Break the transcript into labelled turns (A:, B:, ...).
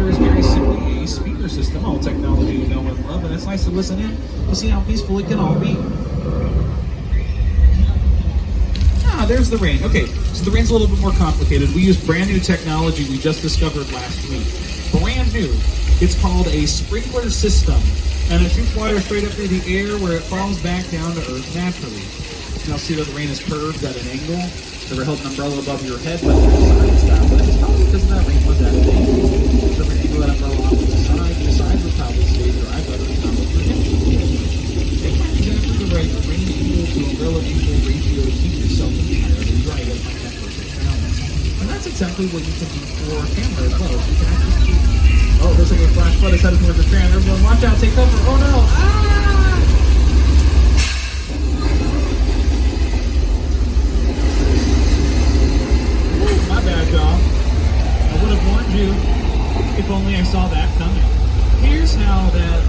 A: is very simply a speaker system, all technology we know and love, and it's nice to listen in to see how peaceful it can all be. There's the rain. Okay, so the rain's a little bit more complicated. We use brand new technology we just discovered last week. Brand new. It's called a sprinkler system, and it shoots water straight up through the air where it falls back down to earth naturally. Now see that the rain is curved at an angle. Ever held an umbrella above your head, but it's not. But it's probably because that rain was that big. So when you go that umbrella off to the side would probably stay dry, but it's not what you're getting. Take exactly the right rain angle to umbrella angle ratio to keep yourself entirely dry. You gotta find that perfect balance. And that's exactly what you can do for a camera as well. You can actually keep... Oh, looks like a flash flood is headed towards the strand. Everyone watch out, take cover. Oh no! My bad, y'all. I would have warned you if only I saw that coming. Here's how that